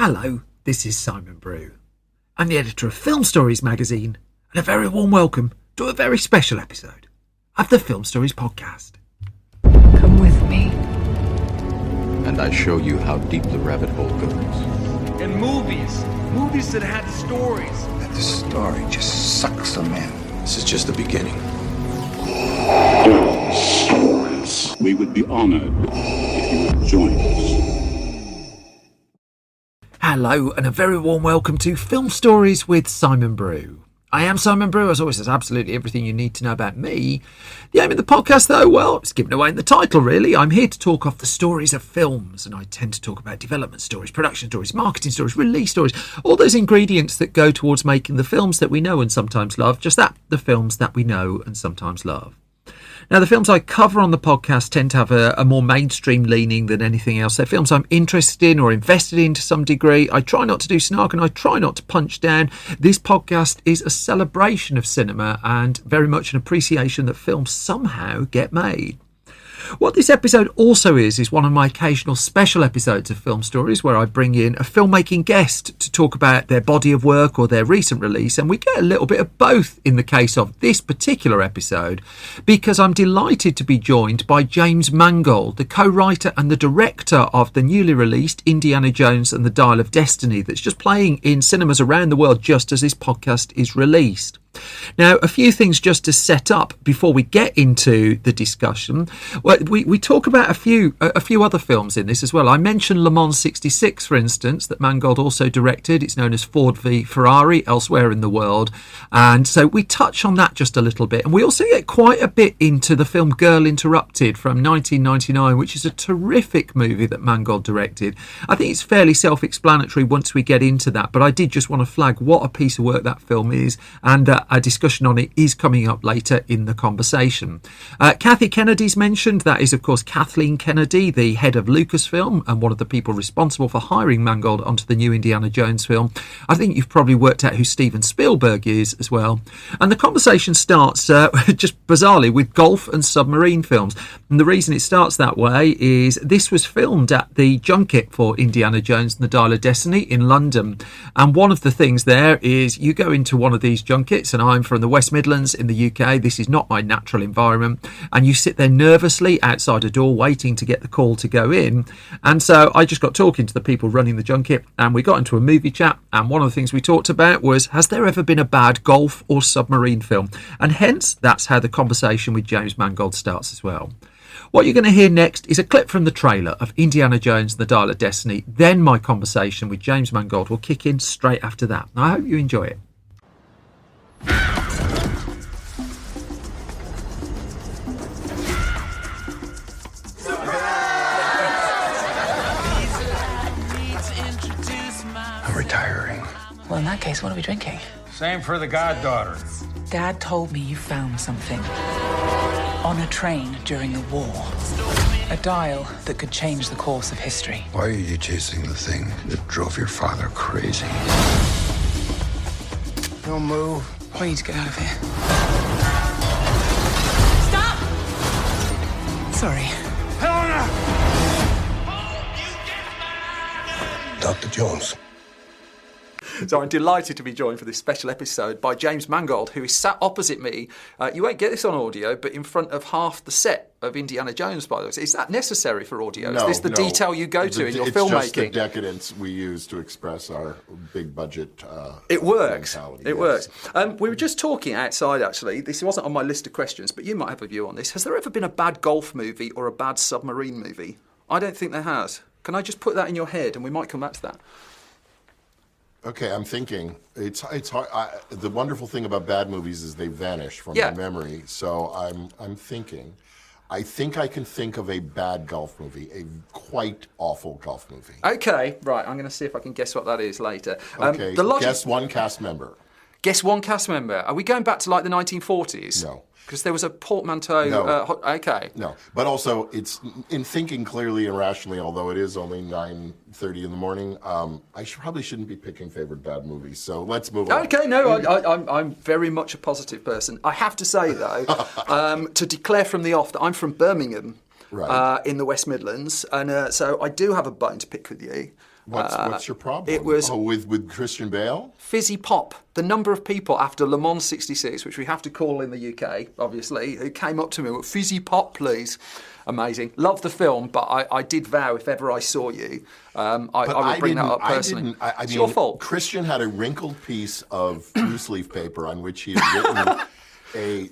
Hello, this is Simon Brew. I'm the editor of Film Stories magazine, and a very warm welcome to a very special episode of the Film Stories podcast. Come with me. And I show you how deep the rabbit hole goes. And movies that had stories. That the story just sucks them in. This is just the beginning. Stories. We would be honored if you would join us. Hello, and a very warm welcome to Film Stories with Simon Brew. I am Simon Brew, as always. There's absolutely everything you need to know about me. The aim of the podcast, though, well, it's given away in the title, really. I'm here to talk off the stories of films, and I tend to talk about development stories, production stories, marketing stories, release stories, all those ingredients that go towards making the films that we know and sometimes love, just that, the films that we know and sometimes love. Now, the films I cover on the podcast tend to have a more mainstream leaning than anything else. They're films I'm interested in or invested in to some degree. I try not to do snark and I try not to punch down. This podcast is a celebration of cinema and very much an appreciation that films somehow get made. What this episode also is one of my occasional special episodes of Film Stories where I bring in a filmmaking guest to talk about their body of work or their recent release, and we get a little bit of both in the case of this particular episode, because I'm delighted to be joined by James Mangold, the co-writer and the director of the newly released Indiana Jones and the Dial of Destiny that's just playing in cinemas around the world just as this podcast is released. Now, a few things just to set up before we get into the discussion. Well, we talk about a few other films in this as well. I mentioned Le Mans 66, for instance, that Mangold also directed. It's known as Ford v Ferrari elsewhere in the world. And so we touch on that just a little bit. And we also get quite a bit into the film Girl Interrupted from 1999, which is a terrific movie that Mangold directed. I think it's fairly self-explanatory once we get into that. But I did just want to flag what a piece of work that film is. And a discussion on it is coming up later in the conversation. Kathy Kennedy's mentioned. That is, of course, Kathleen Kennedy, the head of Lucasfilm and one of the people responsible for hiring Mangold onto the new Indiana Jones film. I think you've probably worked out who Steven Spielberg is as well. And the conversation starts just bizarrely with golf and submarine films. And the reason it starts that way is this was filmed at the junket for Indiana Jones and the Dial of Destiny in London. And one of the things there is you go into one of these junkets, and I'm from the West Midlands in the UK. This is not my natural environment. And you sit there nervously outside a door waiting to get the call to go in. And so I just got talking to the people running the junket, and we got into a movie chat. And one of the things we talked about was, has there ever been a bad golf or submarine film? And hence, that's how the conversation with James Mangold starts as well. What you're going to hear next is a clip from the trailer of Indiana Jones and the Dial of Destiny. Then my conversation with James Mangold will kick in straight after that. I hope you enjoy it. I'm retiring. Well, in that case, what are we drinking? Same for the goddaughter. Dad told me you found something on a train during the war. A dial that could change the course of history. Why are you chasing the thing that drove your father crazy? Don't move. We need to get out of here. Stop! Sorry. Helena! Dr. Jones. So I'm delighted to be joined for this special episode by James Mangold, who is sat opposite me. You won't get this on audio, but in front of half the set of Indiana Jones, by the way. Is that necessary for audio? No, is this the detail you go to in your filmmaking? It's just the decadence we use to express our big budget. It works. Mentality. It works. We were just talking outside, actually. This wasn't on my list of questions, but you might have a view on this. Has there ever been a bad golf movie or a bad submarine movie? I don't think there has. Can I just put that in your head, and we might come back to that? Okay, I'm thinking. It's hard. The wonderful thing about bad movies is they vanish from my memory. So I'm thinking. I think I can think of a bad golf movie, a quite awful golf movie. Okay, right. I'm going to see if I can guess what that is later. Okay, guess one cast member. Guess one cast member. Are we going back to like the 1940s? No. Because there was a portmanteau. No. Okay. No, but also it's in thinking clearly and rationally. Although it is only 9:30 in the morning, probably shouldn't be picking favorite bad movies. So let's move on. Okay, no, I'm very much a positive person. I have to say though, to declare from the off that I'm from Birmingham, right. In the West Midlands, and so I do have a bone to pick with you. What's your problem? It was with Christian Bale? Fizzy Pop. The number of people after Le Mans 66, which we have to call in the UK, obviously, who came up to me with Fizzy Pop, please. Amazing. Love the film, but I did vow if ever I saw you, I would bring that up personally. It's your fault. Christian had a wrinkled piece of loose leaf paper on which he had written a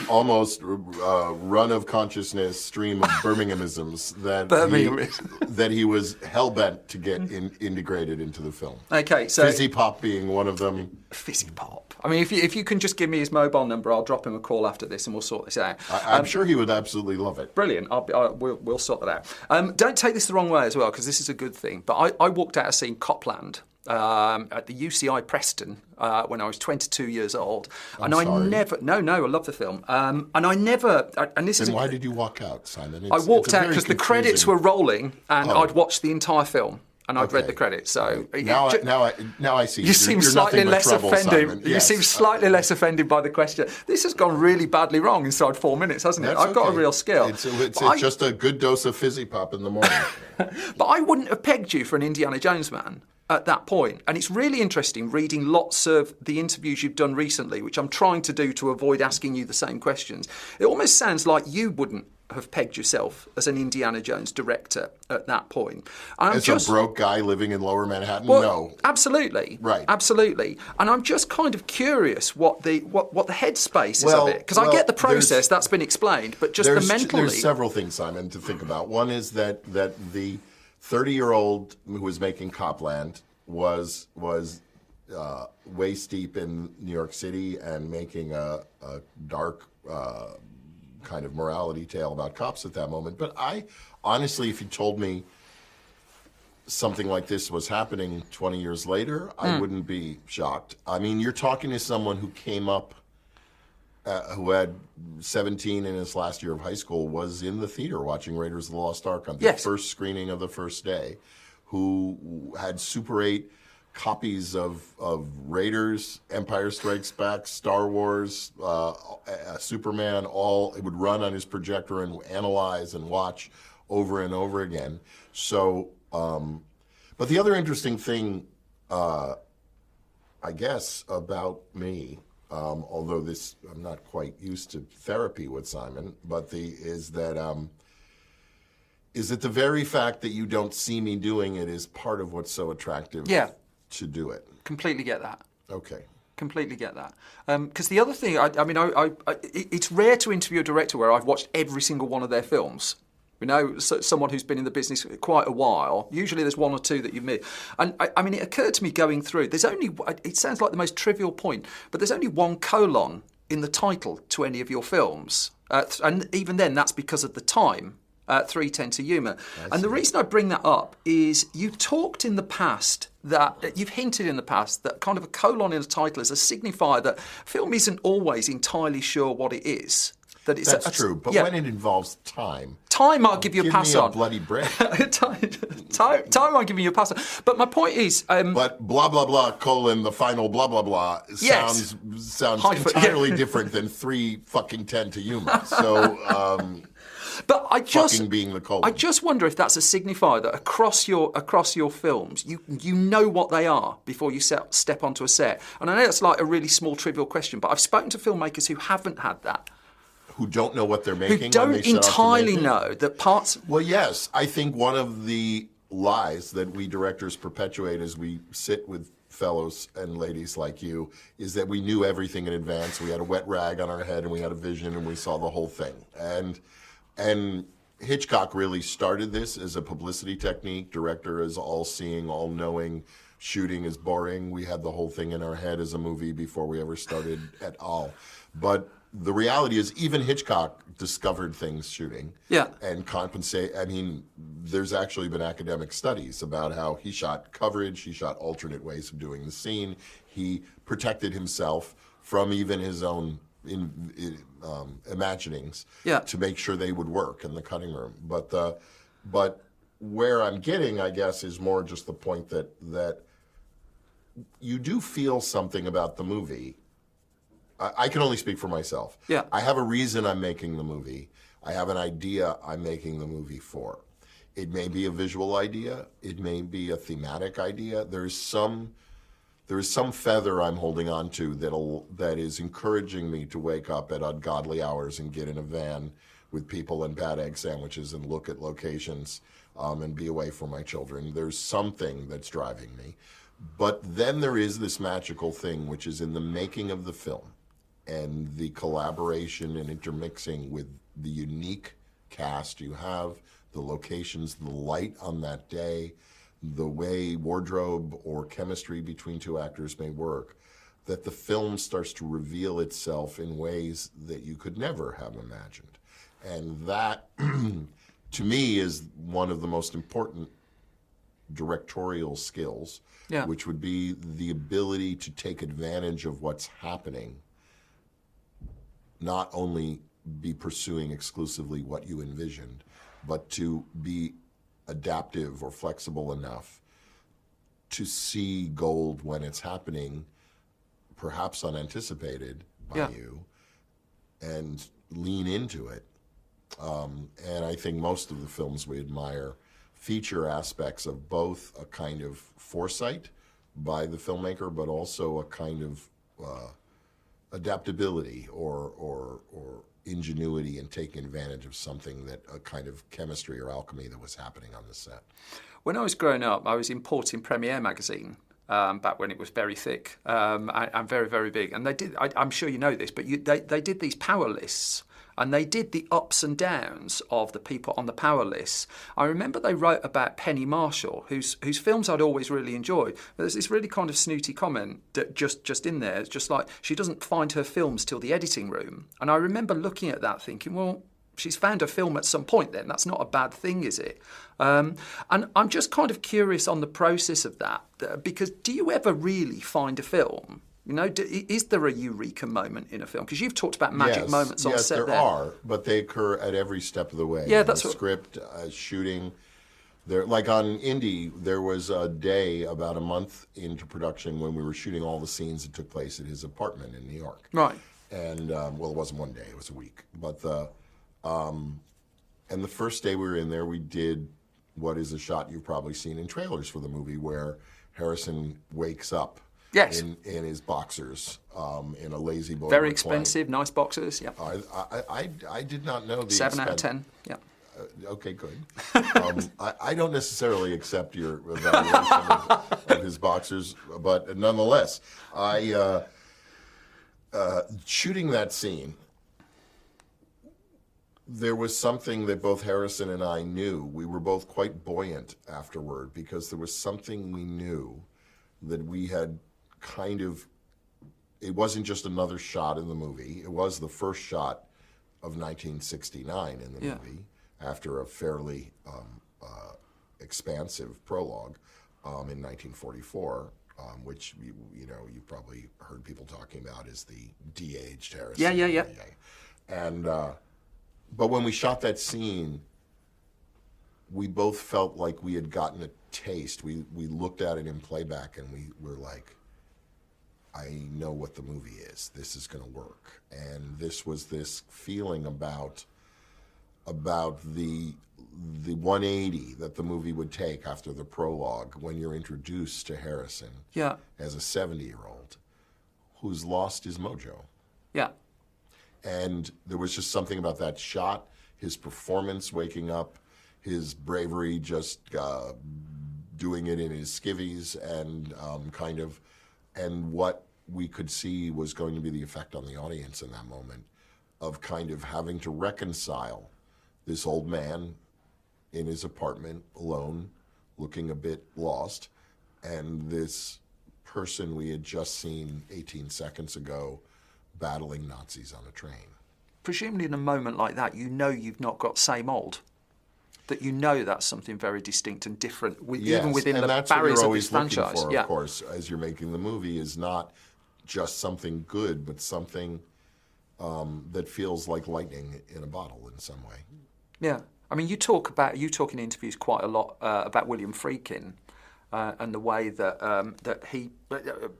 almost run of consciousness stream of Birminghamisms that he was hell-bent to get integrated into the film. Okay, so... Fizzy Pop being one of them. Fizzy Pop. I mean, if you can just give me his mobile number, I'll drop him a call after this and we'll sort this out. I'm sure he would absolutely love it. Brilliant. We'll sort that out. Don't take this the wrong way as well, because this is a good thing. But I walked out of seeing Copland at the UCI Preston when I was 22 years old. I'm sorry. I love the film. Then why did you walk out, Simon? I walked out because the credits were rolling and I'd watched the entire film. And I'd read the credits, so now I see. You seem slightly less offended. You seem slightly less offended by the question. This has gone really badly wrong inside 4 minutes, hasn't it? I've got a real skill. It's just a good dose of Fizzy Pop in the morning. But I wouldn't have pegged you for an Indiana Jones man at that point. And it's really interesting reading lots of the interviews you've done recently, which I'm trying to do to avoid asking you the same questions. It almost sounds like you wouldn't have pegged yourself as an Indiana Jones director at that point. As a broke guy living in Lower Manhattan? No. Absolutely. Right. Absolutely. And I'm just kind of curious what the headspace is of it. Because I get the process, that's been explained, but just the mentally... There's several things, Simon, to think about. One is that the 30-year-old who was making Copland was waist deep in New York City and making a dark... kind of morality tale about cops at that moment. But I, honestly, if you told me something like this was happening 20 years later, I wouldn't be shocked. I mean, you're talking to someone who came up, who had 17 in his last year of high school, was in the theater watching Raiders of the Lost Ark on the first screening of the first day, who had Super 8 copies of Raiders, Empire Strikes Back, Star Wars, Superman, all it would run on his projector and analyze and watch over and over again. So, but the other interesting thing, I guess, about me, although I'm not quite used to therapy with Simon, but is that the very fact that you don't see me doing it is part of what's so attractive. Yeah. To do it. Completely get that. Okay. Completely get that. Because the other thing, it's rare to interview a director where I've watched every single one of their films. You know, someone who's been in the business quite a while. Usually there's one or two that you miss. And I mean, it occurred to me going through, it sounds like the most trivial point, but there's only one colon in the title to any of your films. And even then, that's because of the time. 3:10 to Yuma. And the reason I bring that up is you've talked in the past you've hinted in the past that kind of a colon in a title is a signifier that film isn't always entirely sure what it is. That's true, but when it involves time, I'll give you a pass on. Give me a bloody break. time I'll give you a pass on. But my point is... but blah, blah, blah, colon, the final blah, blah, blah sounds entirely different than 3:10 to Yuma. So... But I just being the colon. I just wonder if that's a signifier that across your films you know what they are before you step onto a set. And I know that's like a really small trivial question, but I've spoken to filmmakers who haven't had that. Who don't know what they're making. Who don't entirely know that parts. Well, yes, I think one of the lies that we directors perpetuate as we sit with fellows and ladies like you is that we knew everything in advance. We had a wet rag on our head and we had a vision and we saw the whole thing. And Hitchcock really started this as a publicity technique. Director is all-seeing, all-knowing. Shooting is boring. We had the whole thing in our head as a movie before we ever started at all. But the reality is even Hitchcock discovered things shooting and compensate. I mean, there's actually been academic studies about how he shot coverage, he shot alternate ways of doing the scene. He protected himself from even his own imaginings to make sure they would work in the cutting room. But where I'm getting, I guess, is more just the point that you do feel something about the movie. I can only speak for myself. I have a reason I'm making the movie. I have an idea I'm making the movie for. It may be a visual idea. It may be a thematic idea. There is some feather I'm holding on to that is encouraging me to wake up at ungodly hours and get in a van with people and bad egg sandwiches and look at locations and be away from my children. There's something that's driving me. But then there is this magical thing, which is in the making of the film and the collaboration and intermixing with the unique cast you have, the locations, the light on that day, the way wardrobe or chemistry between two actors may work, that the film starts to reveal itself in ways that you could never have imagined. And that, to me, is one of the most important directorial skills, which would be the ability to take advantage of what's happening, not only be pursuing exclusively what you envisioned, but to be adaptive or flexible enough to see gold when it's happening, perhaps unanticipated by you, and lean into it. And I think most of the films we admire feature aspects of both a kind of foresight by the filmmaker, but also a kind of adaptability or ingenuity in taking advantage of something, that a kind of chemistry or alchemy that was happening on the set. When I was growing up, I was importing Premiere magazine back when it was very thick and very, very big. And they did, I'm sure you know this, but they did these power lists. And they did the ups and downs of the people on the power lists. I remember they wrote about Penny Marshall, whose films I'd always really enjoyed. But there's this really kind of snooty comment that just in there. It's just like, she doesn't find her films till the editing room. And I remember looking at that thinking, well, she's found her film at some point then. That's not a bad thing, is it? And I'm just kind of curious on the process of that. Because do you ever really find a film? You know, is there a eureka moment in a film? Because you've talked about magic moments on set. Yes, there are, but they occur at every step of the way. Yeah, that's what script, shooting. There, like on Indy, there was a day about a month into production when we were shooting all the scenes that took place at his apartment in New York. Right. And well, it wasn't one day; it was a week. But and the first day we were in there, we did what is a shot you've probably seen in trailers for the movie, where Harrison wakes up. Yes. In his boxers, in a lazy boy. Very expensive, nice boxers. Yeah. I did not know the 7 out of 10. Yeah. Okay, good. I don't necessarily accept your evaluation of his boxers, but nonetheless, shooting that scene, there was something that both Harrison and I knew. We were both quite buoyant afterward, because there was something we knew that we had kind of, it wasn't just another shot in the movie. It was the first shot of 1969 in the movie, after a fairly expansive prologue in 1944, which you probably heard people talking about as the de-aged Harrison. Yeah. And but when we shot that scene, we both felt like we had gotten a taste. We looked at it in playback and we were like, I know what the movie is. This is going to work. And this was this feeling about the 180 that the movie would take after the prologue, when you're introduced to Harrison as a 70-year-old who's lost his mojo. Yeah. And there was just something about that shot, his performance waking up, his bravery just doing it in his skivvies, and and what we could see was going to be the effect on the audience in that moment, of kind of having to reconcile this old man in his apartment alone, looking a bit lost, and this person we had just seen 18 seconds ago battling Nazis on a train. Presumably in a moment like that, you've not got same old. That that's something very distinct and different, even within the barriers of this franchise. For, of course, as you're making the movie, is not just something good, but something that feels like lightning in a bottle in some way. Yeah, I mean, you talk in interviews quite a lot about William Friedkin and the way that he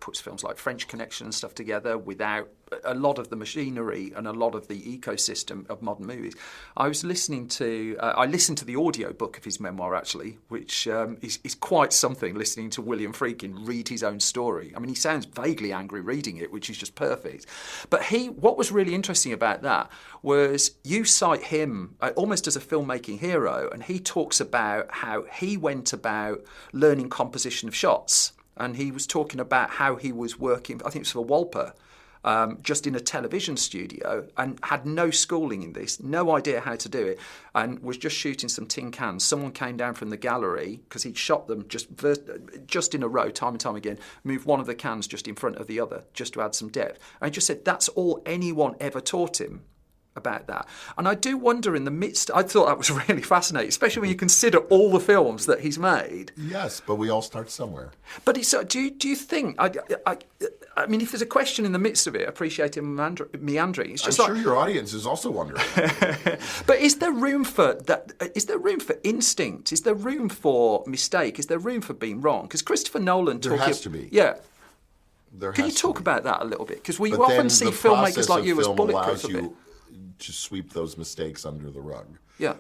puts films like French Connection and stuff together without a lot of the machinery and a lot of the ecosystem of modern movies. I listened to the audio book of his memoir, actually, which is quite something, listening to William Friedkin read his own story. I mean, he sounds vaguely angry reading it, which is just perfect. But what was really interesting about that was you cite him almost as a filmmaking hero, and he talks about how he went about learning composition of shots. And he was talking about how he was working, I think it was for Walper, just in a television studio, and had no schooling in this, no idea how to do it, and was just shooting some tin cans. Someone came down from the gallery, because he'd shot them just in a row, time and time again, moved one of the cans just in front of the other, just to add some depth. And he just said that's all anyone ever taught him about that. And I do wonder, in the midst, I thought that was really fascinating, especially when you consider all the films that he's made. Yes, but we all start somewhere. But do you think, I mean, if there's a question in the midst of it, appreciating meandering, it's just I'm sure your audience is also wondering. But is there room for that? Is there room for instinct? Is there room for mistake? Is there room for being wrong? Because Christopher Nolan... There has to be. Yeah. Can you talk about that a little bit? Because we often see filmmakers like you as bulletproof a bit. To sweep those mistakes under the rug. Yeah.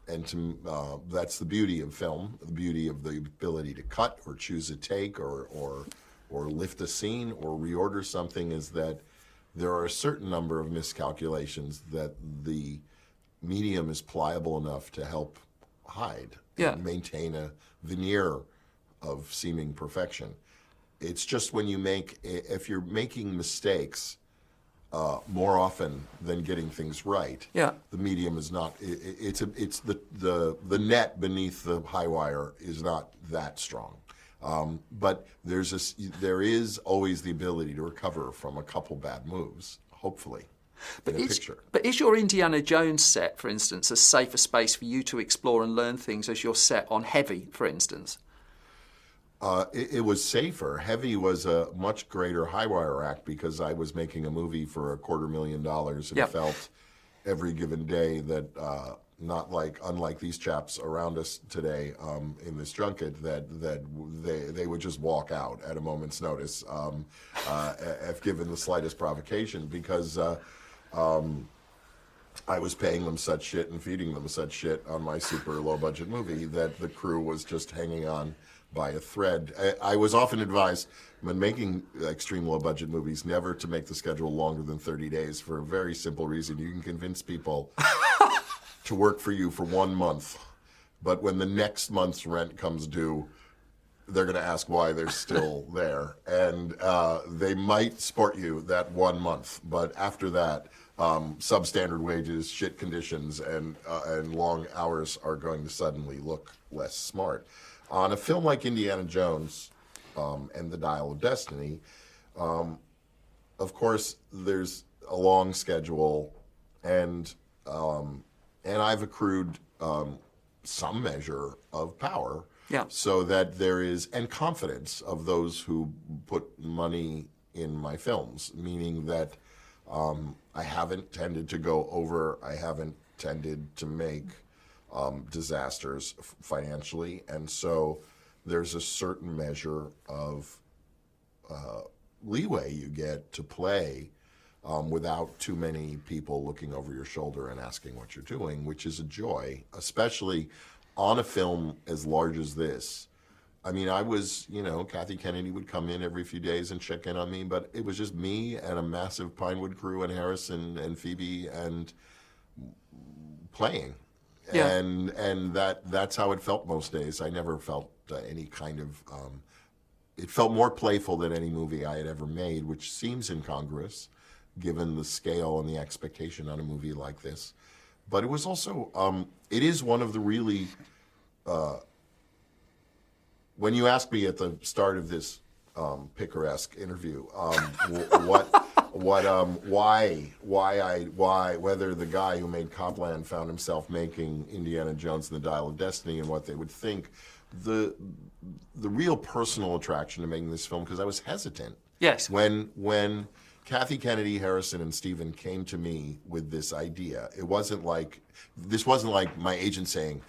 That's the beauty of film, the beauty of the ability to cut or choose a take or lift a scene or reorder something, is that there are a certain number of miscalculations that the medium is pliable enough to help hide and maintain a veneer of seeming perfection. It's just when if you're making mistakes more often than getting things right. Yeah. The medium is not. It's the net beneath the high wire is not that strong. But there is always the ability to recover from a couple bad moves, hopefully. But is your Indiana Jones set, for instance, a safer space for you to explore and learn things as your set on Heavy, for instance? It was safer. Heavy was a much greater high-wire act because I was making a movie for $250,000 and felt every given day that, unlike these chaps around us today in this junket, that they would just walk out at a moment's notice if given the slightest provocation, because I was paying them such shit and feeding them such shit on my super low-budget movie that the crew was just hanging on by a thread. I was often advised, when making extreme low-budget movies, never to make the schedule longer than 30 days for a very simple reason. You can convince people to work for you for 1 month, but when the next month's rent comes due, they're going to ask why they're still there. And they might support you that 1 month, but after that, substandard wages, shit conditions, and long hours are going to suddenly look less smart. On a film like Indiana Jones and The Dial of Destiny, of course, there's a long schedule, and I've accrued some measure of power, so that there is, and confidence of those who put money in my films, meaning that I haven't tended to go over, I haven't tended to make disasters financially, and so there's a certain measure of leeway you get to play without too many people looking over your shoulder and asking what you're doing, which is a joy, especially on a film as large as this. I mean, I was, Kathy Kennedy would come in every few days and check in on me, but it was just me and a massive Pinewood crew and Harrison and Phoebe and playing. Yeah. And that's how it felt most days. I never felt any kind of, it felt more playful than any movie I had ever made, which seems incongruous given the scale and the expectation on a movie like this. But it was also, it is one of the really, when you asked me at the start of this picaresque interview, whether the guy who made Copland found himself making Indiana Jones and the Dial of Destiny and what they would think, the real personal attraction to making this film, because I was hesitant. Yes. When Kathy Kennedy, Harrison, and Stephen came to me with this idea, this wasn't like my agent saying,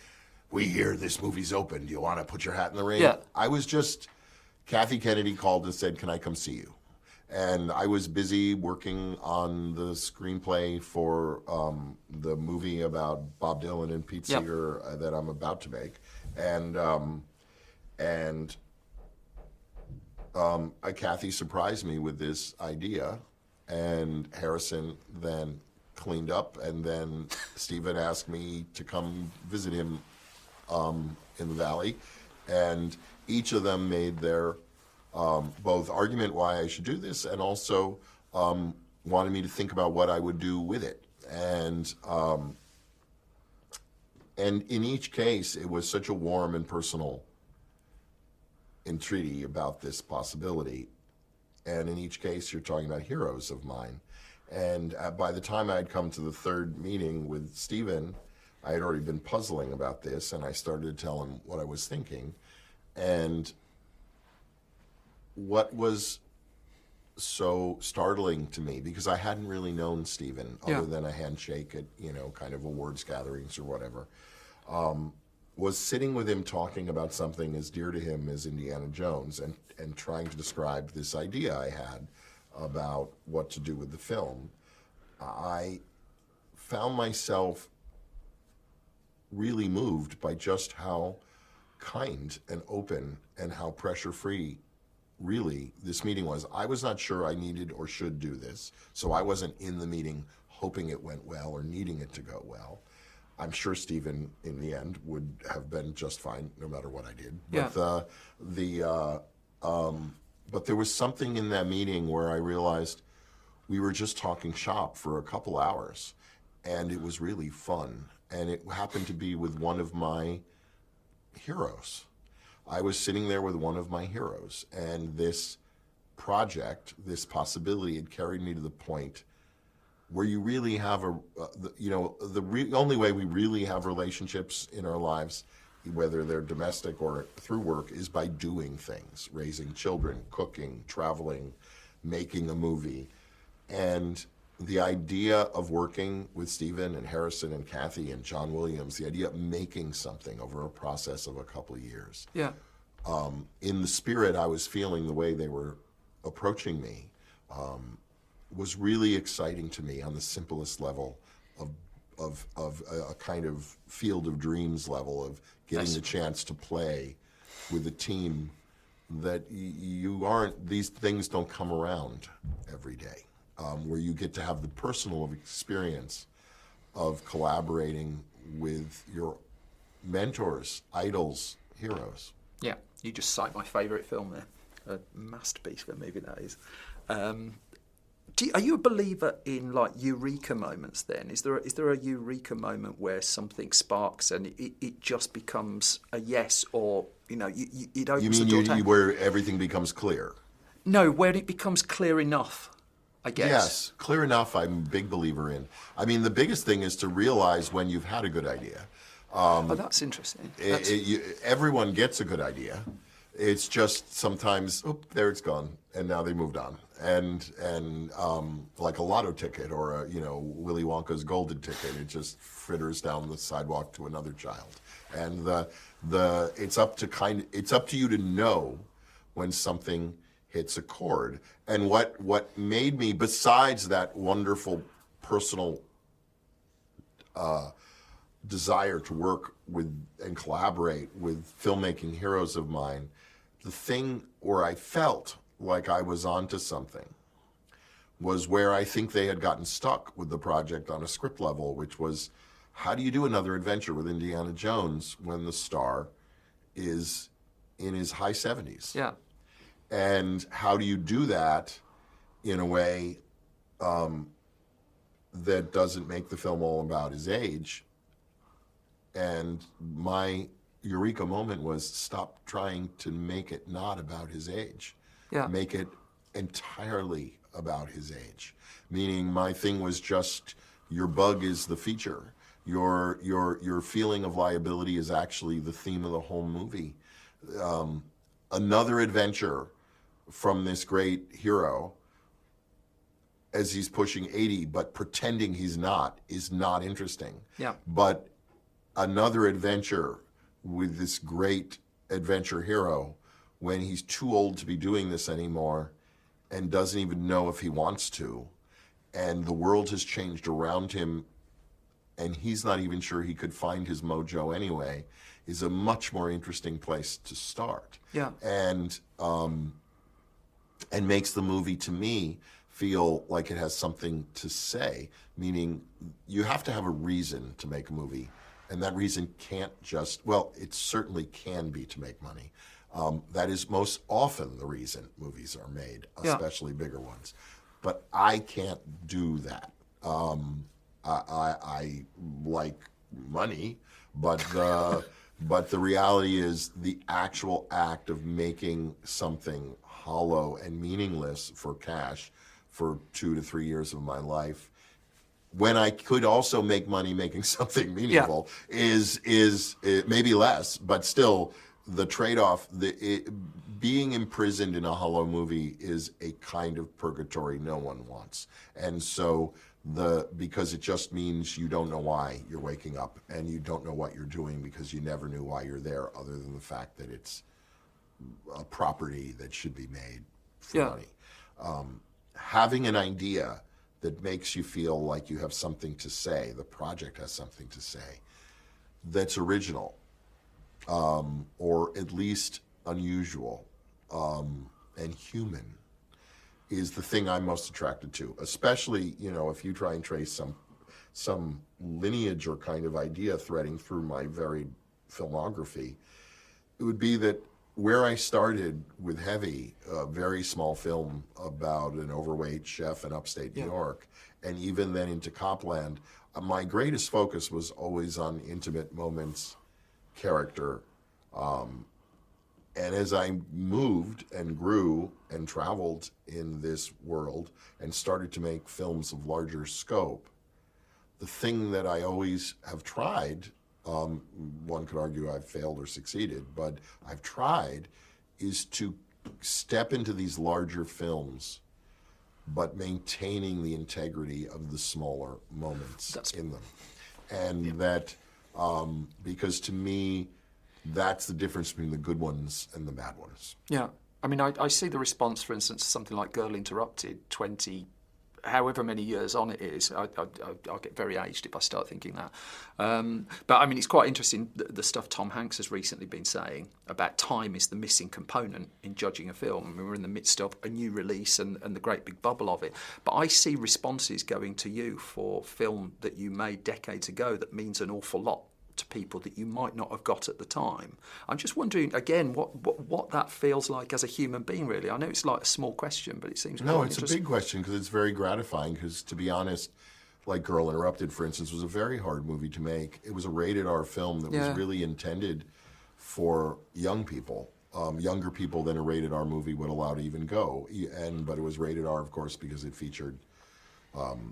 "We hear this movie's open. Do you want to put your hat in the ring?" Yeah. I was just, Kathy Kennedy called and said, "Can I come see you?" And I was busy working on the screenplay for the movie about Bob Dylan and Pete Seeger that I'm about to make. And Kathy surprised me with this idea, and Harrison then cleaned up, and then Stephen asked me to come visit him in the Valley, and each of them made their both argument why I should do this, and also wanted me to think about what I would do with it. And in each case, it was such a warm and personal entreaty about this possibility. And in each case, you're talking about heroes of mine. And by the time I had come to the third meeting with Stephen, I had already been puzzling about this, and I started to tell him what I was thinking. And what was so startling to me, because I hadn't really known Stephen other than a handshake at, kind of awards gatherings or whatever, was sitting with him talking about something as dear to him as Indiana Jones, and trying to describe this idea I had about what to do with the film. I found myself really moved by just how kind and open and how pressure-free really this meeting was. I was not sure I needed or should do this, so I wasn't in the meeting hoping it went well or needing it to go well. I'm sure Stephen, in the end, would have been just fine no matter what I did. But there was something in that meeting where I realized we were just talking shop for a couple hours, and it was really fun. And it happened to be with one of my heroes. I was sitting there with one of my heroes, and this project, this possibility, had carried me to the point where you really have the only way we really have relationships in our lives, whether they're domestic or through work, is by doing things, raising children, cooking, traveling, making a movie. And the idea of working with Stephen and Harrison and Kathy and John Williams, the idea of making something over a process of a couple of years. Yeah. In the spirit I was feeling, the way they were approaching me, was really exciting to me on the simplest level of a kind of field of dreams level of getting the chance to play with a team that these things don't come around every day, where you get to have the personal experience of collaborating with your mentors, idols, heroes. Yeah, you just cite my favourite film there, a masterpiece of a movie that is. Are you a believer in like eureka moments then? Is there a eureka moment where something sparks and it just becomes a yes, or it opens the door? You mean where everything becomes clear? No, where it becomes clear enough, I guess. Yes, clear enough I'm a big believer in. I mean, the biggest thing is to realize when you've had a good idea. That's interesting. Everyone gets a good idea. It's just sometimes, there it's gone, and now they moved on. And like a lotto ticket or Willy Wonka's golden ticket, it just fritters down the sidewalk to another child. And it's up to you to know when something hits a chord. And what made me, besides that wonderful personal desire to work with and collaborate with filmmaking heroes of mine, the thing where I felt like I was onto something was where I think they had gotten stuck with the project on a script level, which was, how do you do another adventure with Indiana Jones when the star is in his high 70s? Yeah. And how do you do that in a way that doesn't make the film all about his age? And my eureka moment was, stop trying to make it not about his age. Yeah. Make it entirely about his age. Meaning my thing was just, your bug is the feature. Your feeling of liability is actually the theme of the whole movie. Another adventure from this great hero as he's pushing 80 but pretending he's not is not interesting. Yeah. But another adventure with this great adventure hero when he's too old to be doing this anymore and doesn't even know if he wants to, and the world has changed around him, and he's not even sure he could find his mojo anyway, is a much more interesting place to start. Yeah. And makes the movie, to me, feel like it has something to say, meaning you have to have a reason to make a movie, and that reason can't just, well, it certainly can be to make money. That is most often the reason movies are made, especially bigger ones. But I can't do that. I like money, but the reality is the actual act of making something hollow and meaningless for cash for 2 to 3 years of my life, when I could also make money making something meaningful, is maybe less, but still the trade-off. Being imprisoned in a hollow movie is a kind of purgatory no one wants, and so because it just means you don't know why you're waking up, and you don't know what you're doing because you never knew why you're there, other than the fact that it's a property that should be made for money. Having an idea that makes you feel like you have something to say, the project has something to say, that's original, or at least unusual, and human, is the thing I'm most attracted to. Especially, if you try and trace some lineage or kind of idea threading through my varied filmography, it would be that where I started with Heavy, a very small film about an overweight chef in upstate New York, and even then into Copland, my greatest focus was always on intimate moments, character. And as I moved and grew and traveled in this world and started to make films of larger scope, the thing that I always have tried, one could argue I've failed or succeeded, but I've tried, is to step into these larger films, but maintaining the integrity of the smaller moments in them. And that, because to me, that's the difference between the good ones and the bad ones. Yeah. I mean, I see the response, for instance, to something like Girl Interrupted, however many years on it is. I'll get very aged if I start thinking that. But I mean, it's quite interesting, the stuff Tom Hanks has recently been saying about time is the missing component in judging a film. I mean, we're in the midst of a new release and the great big bubble of it. But I see responses going to you for film that you made decades ago that means an awful lot to people that you might not have got at the time. I'm just wondering, again, what that feels like as a human being, really. I know it's like a small question, but it seems No, it's a big question, because it's very gratifying, because, to be honest, like Girl Interrupted, for instance, was a very hard movie to make. It was a rated R film that was really intended for young people, younger people than a rated R movie would allow to even go. But it was rated R, of course, because it featured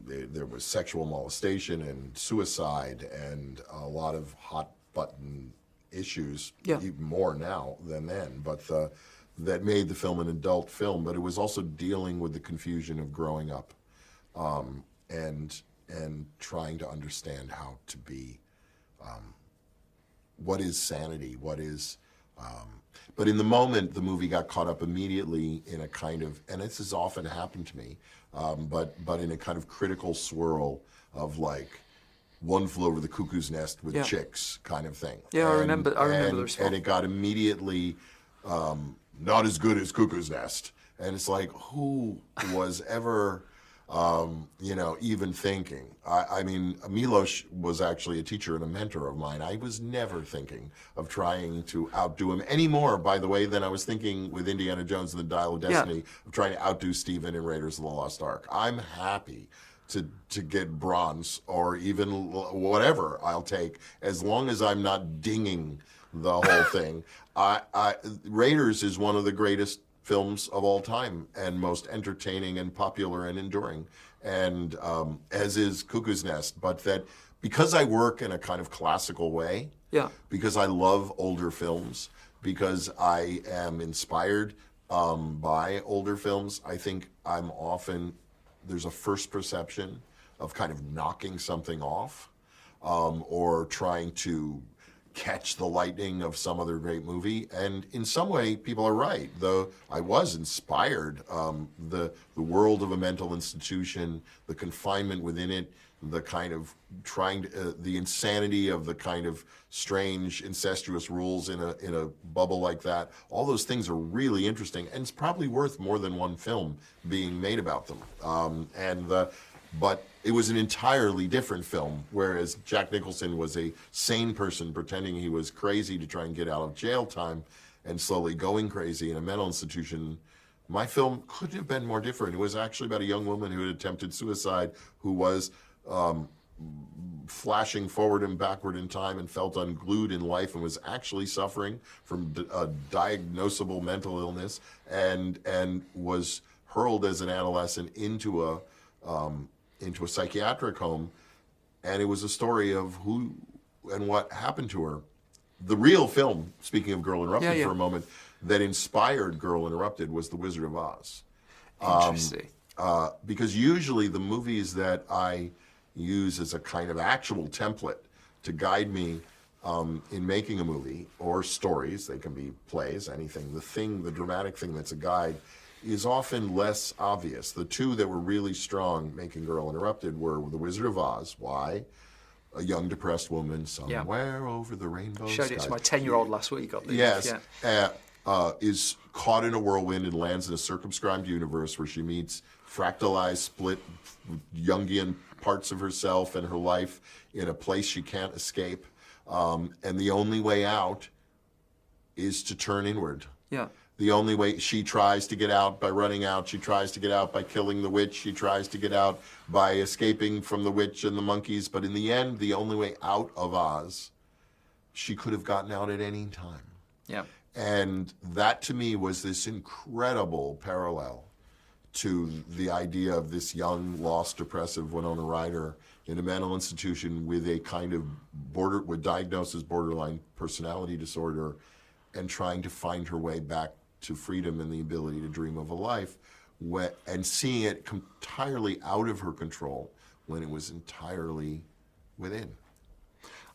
there was sexual molestation and suicide and a lot of hot button issues, even more now than then, but that made the film an adult film. But it was also dealing with the confusion of growing up, and trying to understand how to be, what is sanity, what is, but in the moment, the movie got caught up immediately in a kind of, and this has often happened to me, but in a kind of critical swirl of like One Flew Over the Cuckoo's Nest with chicks kind of thing. Yeah, I remember the response. And it got immediately not as good as Cuckoo's Nest. And it's like, who was ever, even thinking? I mean, Milos was actually a teacher and a mentor of mine. I was never thinking of trying to outdo him any more, by the way, than I was thinking with Indiana Jones and the Dial of Destiny of trying to outdo Steven in Raiders of the Lost Ark. I'm happy to get bronze or even whatever I'll take, as long as I'm not dinging the whole thing. Raiders is one of the greatest films of all time and most entertaining and popular and enduring, and as is Cuckoo's Nest. But that, because I work in a kind of classical way, because I love older films, because I am inspired by older films, I think I'm often, there's a first perception of kind of knocking something off, or trying to catch the lightning of some other great movie. And in some way, people are right. Though I was inspired, the world of a mental institution, the confinement within it, the kind of the insanity of the kind of strange incestuous rules in a bubble like that. All those things are really interesting, and it's probably worth more than one film being made about them. But it was an entirely different film, whereas Jack Nicholson was a sane person pretending he was crazy to try and get out of jail time and slowly going crazy in a mental institution. My film couldn't have been more different. It was actually about a young woman who had attempted suicide, who was flashing forward and backward in time and felt unglued in life and was actually suffering from a diagnosable mental illness, and was hurled as an adolescent into a psychiatric home. And it was a story of who and what happened to her. The real film, speaking of Girl Interrupted for a moment, that inspired Girl Interrupted was The Wizard of Oz. Interesting. Because usually the movies that I use as a kind of actual template to guide me in making a movie, or stories, they can be plays, anything, the dramatic thing that's a guide, is often less obvious. The two that were really strong making Girl Interrupted were The Wizard of Oz. Why? A young depressed woman somewhere over the rainbow Showed it to my 10-year-old last week. Yes. Is caught in a whirlwind and lands in a circumscribed universe where she meets fractalized, split Jungian parts of herself and her life in a place she can't escape. And the only way out is to turn inward. Yeah. The only way, she tries to get out by running out. She tries to get out by killing the witch. She tries to get out by escaping from the witch and the monkeys. But in the end, the only way out of Oz, she could have gotten out at any time. Yeah. And that to me was this incredible parallel to the idea of this young, lost, depressive Winona Ryder in a mental institution with a kind of with diagnosis borderline personality disorder, and trying to find her way back to freedom and the ability to dream of a life, and seeing it entirely out of her control when it was entirely within.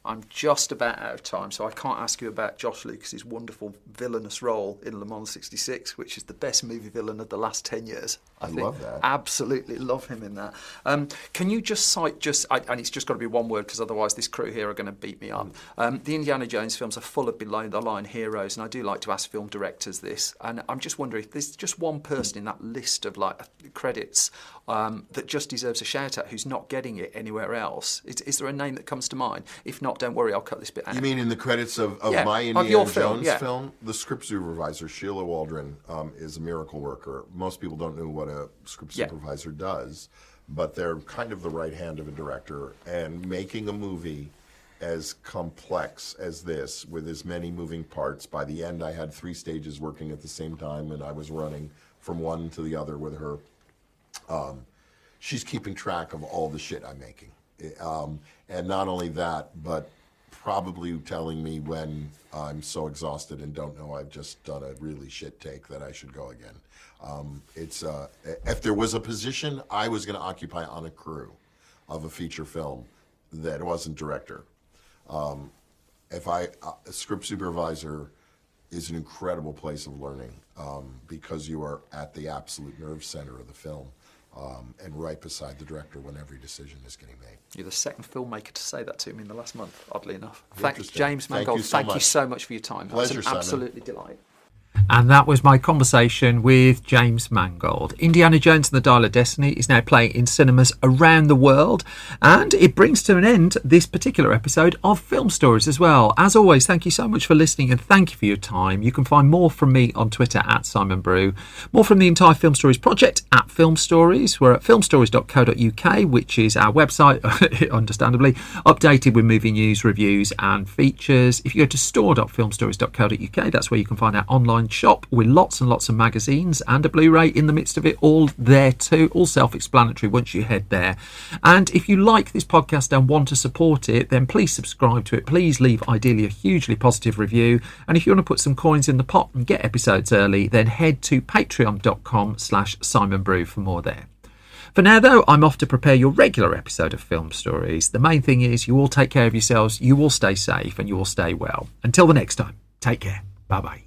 I'm just about out of time, so I can't ask you about Josh Lucas's wonderful villainous role in Le Mans 66, which is the best movie villain of the last 10 years. I think. Love that. Absolutely love him in that. Can you just cite, and it's just got to be one word because otherwise this crew here are going to beat me up. The Indiana Jones films are full of below-the-line heroes, and I do like to ask film directors this, and I'm just wondering if there's just one person in that list of credits that just deserves a shout-out who's not getting it anywhere else. Is there a name that comes to mind? If not, don't worry, I'll cut this bit out. You mean in the credits of my Indiana Jones film? The script supervisor, Sheila Waldron, is a miracle worker. Most people don't know what a script supervisor does, but they're kind of the right hand of a director. And making a movie as complex as this, with as many moving parts, by the end I had 3 stages working at the same time, and I was running from one to the other with her. She's keeping track of all the shit I'm making. And not only that, but probably telling me when I'm so exhausted and don't know I've just done a really shit take that I should go again. If there was a position I was going to occupy on a crew of a feature film that wasn't director, a script supervisor is an incredible place of learning because you are at the absolute nerve center of the film. And right beside the director when every decision is getting made. You're the second filmmaker to say that to me in the last month, oddly enough. James Mangold, thank you so much for your time. Pleasure, It was an absolutely delight. And that was my conversation with James Mangold. Indiana Jones and the Dial of Destiny is now playing in cinemas around the world, and it brings to an end this particular episode of Film Stories as well. As always, thank you so much for listening, and thank you for your time. You can find more from me on Twitter at Simon Brew, more from the entire Film Stories project at Film Stories. We're at filmstories.co.uk, which is our website, understandably, updated with movie news, reviews and features. If you go to store.filmstories.co.uk, that's where you can find our online shop with lots and lots of magazines and a Blu-ray in the midst of it, all there too, all self-explanatory once you head there. And if you like this podcast and want to support it, then please subscribe to it. Please leave ideally a hugely positive review, and if you want to put some coins in the pot and get episodes early, then head to patreon.com/Simon Brew for more there. For now, though, I'm off to prepare your regular episode of Film Stories. The main thing is you all take care of yourselves, you all stay safe, and you all stay well. Until the next time, take care. Bye-bye.